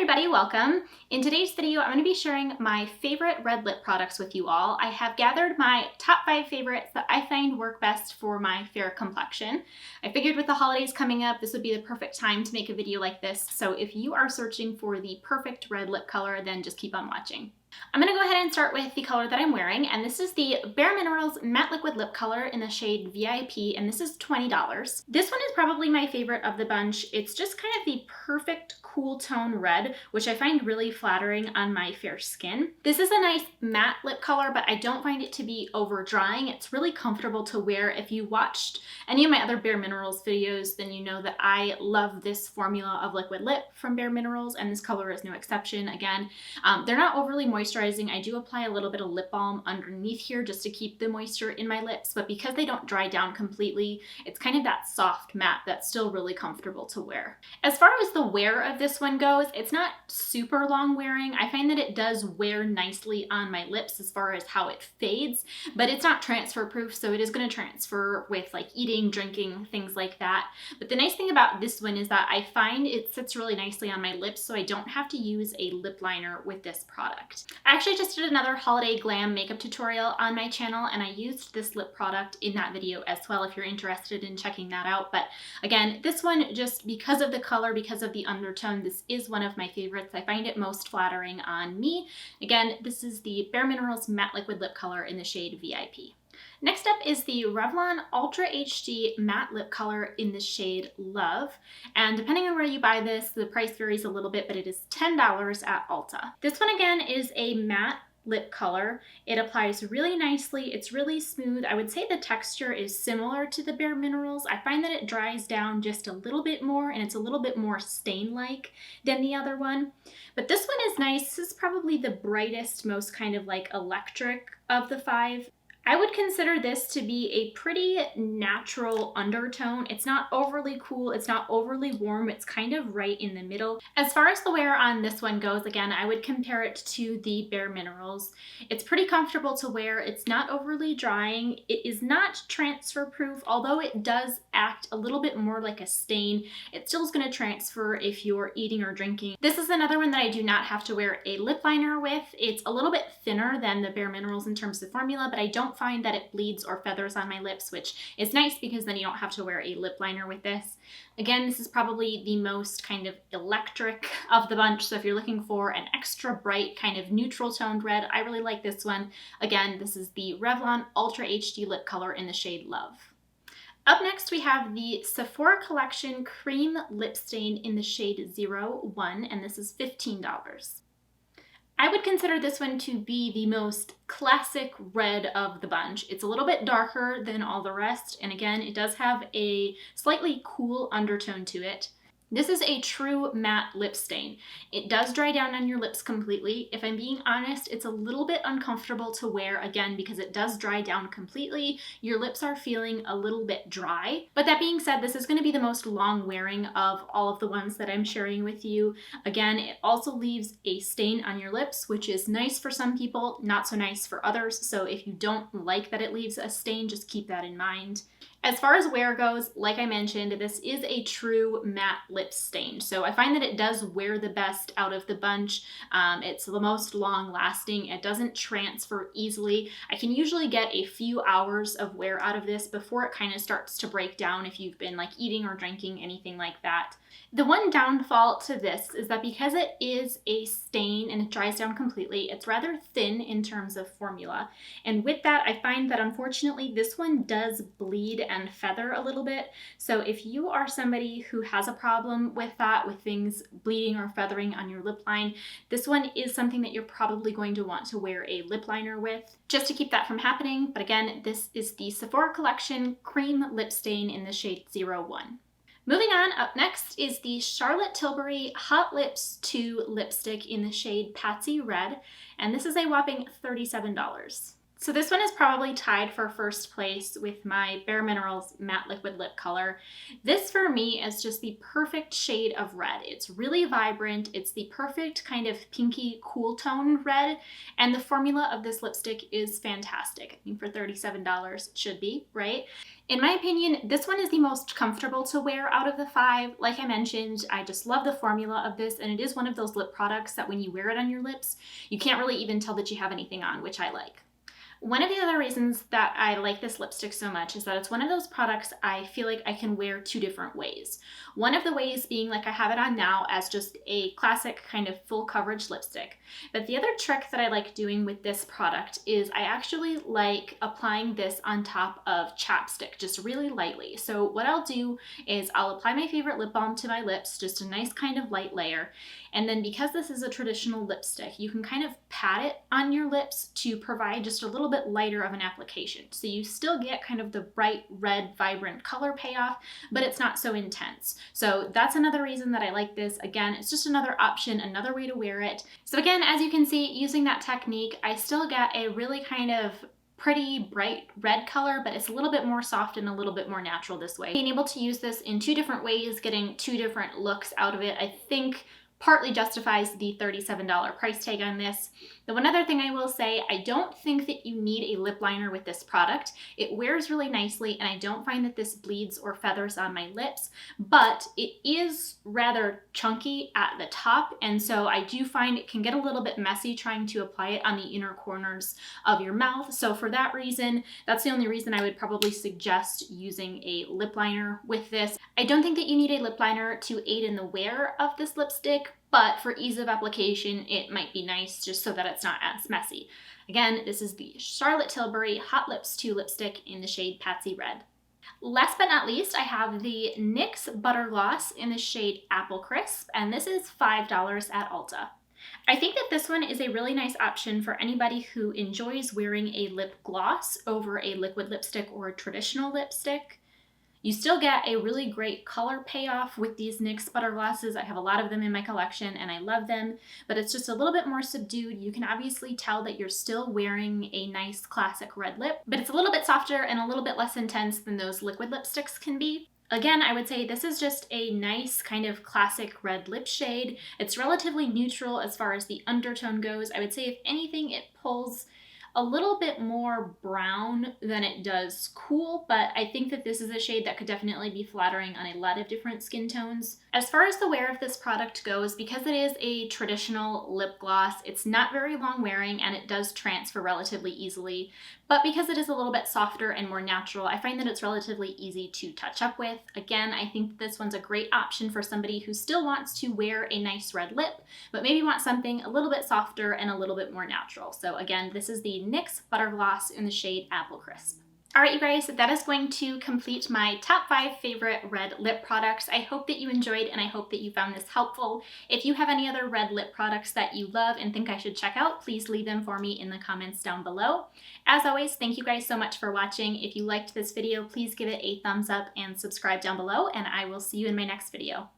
everybody, welcome. In today's video, I'm going to be sharing my favorite red lip products with you all. I have gathered my top 5 favorites that I find work best for my fair complexion. I figured with the holidays coming up, this would be the perfect time to make a video like this. So if you are searching for the perfect red lip color, then just keep on watching. I'm going to go ahead and start with the color that I'm wearing, and this is the Bareminerals Matte Liquid Lip Color in the shade VIP, and this is $20. This one is probably my favorite of the bunch. It's just kind of the perfect cool tone red, which I find really flattering on my fair skin. This is a nice matte lip color, but I don't find it to be over drying. It's really comfortable to wear. If you watched any of my other Bareminerals videos, then you know that I love this formula of liquid lip from Bareminerals, and this color is no exception. Again, they're not overly moisturizing. I do apply a little bit of lip balm underneath here just to keep the moisture in my lips, but because they don't dry down completely, it's kind of that soft matte that's still really comfortable to wear. As far as the wear of this one goes, it's not super long wearing. I find that it does wear nicely on my lips as far as how it fades, but it's not transfer proof, so it is going to transfer with like eating, drinking, things like that. But the nice thing about this one is that I find it sits really nicely on my lips, so I don't have to use a lip liner with this product. I actually just did another holiday glam makeup tutorial on my channel, and I used this lip product in that video as well if you're interested in checking that out. But again, this one, just because of the color, because of the undertone, this is one of my favorites. I find it most flattering on me. Again, this is the Bareminerals Matte Liquid Lip Color in the shade VIP. Next up is the Revlon Ultra HD Matte Lip Color in the shade Love. And depending on where you buy this, the price varies a little bit, but it is $10 at Ulta. This one again is a matte lip color. It applies really nicely. It's really smooth. I would say the texture is similar to the Bareminerals. I find that it dries down just a little bit more, and it's a little bit more stain-like than the other one. But this one is nice. This is probably the brightest, most kind of like electric of the 5. I would consider this to be a pretty natural undertone. It's not overly cool, it's not overly warm, it's kind of right in the middle. As far as the wear on this one goes, again, I would compare it to the Bareminerals. It's pretty comfortable to wear, it's not overly drying, it is not transfer proof, although it does act a little bit more like a stain. It still is going to transfer if you're eating or drinking. This is another one that I do not have to wear a lip liner with. It's a little bit thinner than the Bareminerals in terms of formula, but I don't find that it bleeds or feathers on my lips, which is nice because then you don't have to wear a lip liner with this. Again, this is probably the most kind of electric of the bunch, so if you're looking for an extra bright kind of neutral toned red, I really like this one. Again, this is the Revlon Ultra HD Lip Color in the shade Love. Up next, we have the Sephora Collection Cream Lip Stain in the shade 01, and this is $15. I would consider this one to be the most classic red of the bunch. It's a little bit darker than all the rest, and again, it does have a slightly cool undertone to it. This is a true matte lip stain. It does dry down on your lips completely. If I'm being honest, it's a little bit uncomfortable to wear, again, because it does dry down completely. Your lips are feeling a little bit dry. But that being said, this is going to be the most long wearing of all of the ones that I'm sharing with you. Again, it also leaves a stain on your lips, which is nice for some people, not so nice for others. So if you don't like that it leaves a stain, just keep that in mind. As far as wear goes, like I mentioned, this is a true matte lip stain. So I find that it does wear the best out of the bunch. It's the most long lasting. It doesn't transfer easily. I can usually get a few hours of wear out of this before it kind of starts to break down if you've been like eating or drinking, anything like that. The one downfall to this is that because it is a stain and it dries down completely, it's rather thin in terms of formula. And with that, I find that unfortunately this one does bleed and feather a little bit. So if you are somebody who has a problem with that, with things bleeding or feathering on your lip line, this one is something that you're probably going to want to wear a lip liner with just to keep that from happening. But again, this is the Sephora Collection Cream Lip Stain in the shade 01. Moving on, up next is the Charlotte Tilbury Hot Lips 2 lipstick in the shade Patsy Red, and this is a whopping $37. So this one is probably tied for first place with my Bareminerals Matte Liquid Lip Color. This for me is just the perfect shade of red. It's really vibrant. It's the perfect kind of pinky cool tone red. And the formula of this lipstick is fantastic. I mean, for $37 it should be, right? In my opinion, this one is the most comfortable to wear out of the 5. Like I mentioned, I just love the formula of this, and it is one of those lip products that when you wear it on your lips, you can't really even tell that you have anything on, which I like. One of the other reasons that I like this lipstick so much is that it's one of those products I feel like I can wear 2 different ways. One of the ways being like I have it on now as just a classic kind of full coverage lipstick. But the other trick that I like doing with this product is I actually like applying this on top of chapstick, just really lightly. So what I'll do is I'll apply my favorite lip balm to my lips, just a nice kind of light layer. And then because this is a traditional lipstick, you can kind of pat it on your lips to provide just a little bit lighter of an application. So you still get kind of the bright red, vibrant color payoff, but it's not so intense. So that's another reason that I like this. Again, it's just another option, another way to wear it. So again, as you can see, using that technique, I still get a really kind of pretty bright red color, but it's a little bit more soft and a little bit more natural this way. Being able to use this in 2 different ways, getting 2 different looks out of it, I think partly justifies the $37 price tag on this. The one other thing I will say, I don't think that you need a lip liner with this product. It wears really nicely, and I don't find that this bleeds or feathers on my lips, but it is rather chunky at the top, and so I do find it can get a little bit messy trying to apply it on the inner corners of your mouth. So for that reason, that's the only reason I would probably suggest using a lip liner with this. I don't think that you need a lip liner to aid in the wear of this lipstick, but for ease of application, it might be nice just so that it's not as messy. Again, this is the Charlotte Tilbury Hot Lips 2 lipstick in the shade Patsy Red. Last but not least, I have the NYX Butter Gloss in the shade Apple Crisp, and this is $5 at Ulta. I think that this one is a really nice option for anybody who enjoys wearing a lip gloss over a liquid lipstick or a traditional lipstick. You still get a really great color payoff with these NYX Butter Glosses. I have a lot of them in my collection and I love them, but it's just a little bit more subdued. You can obviously tell that you're still wearing a nice classic red lip, but it's a little bit softer and a little bit less intense than those liquid lipsticks can be. Again, I would say this is just a nice kind of classic red lip shade. It's relatively neutral as far as the undertone goes. I would say if anything, it pulls a little bit more brown than it does cool, but I think that this is a shade that could definitely be flattering on a lot of different skin tones. As far as the wear of this product goes, because it is a traditional lip gloss, it's not very long wearing and it does transfer relatively easily, but because it is a little bit softer and more natural, I find that it's relatively easy to touch up with. Again, I think this one's a great option for somebody who still wants to wear a nice red lip, but maybe wants something a little bit softer and a little bit more natural. So again, this is the NYX Butter Gloss in the shade Apple Crisp. All right, you guys, that is going to complete my top 5 favorite red lip products. I hope that you enjoyed and I hope that you found this helpful. If you have any other red lip products that you love and think I should check out, please leave them for me in the comments down below. As always, thank you guys so much for watching. If you liked this video, please give it a thumbs up and subscribe down below, and I will see you in my next video.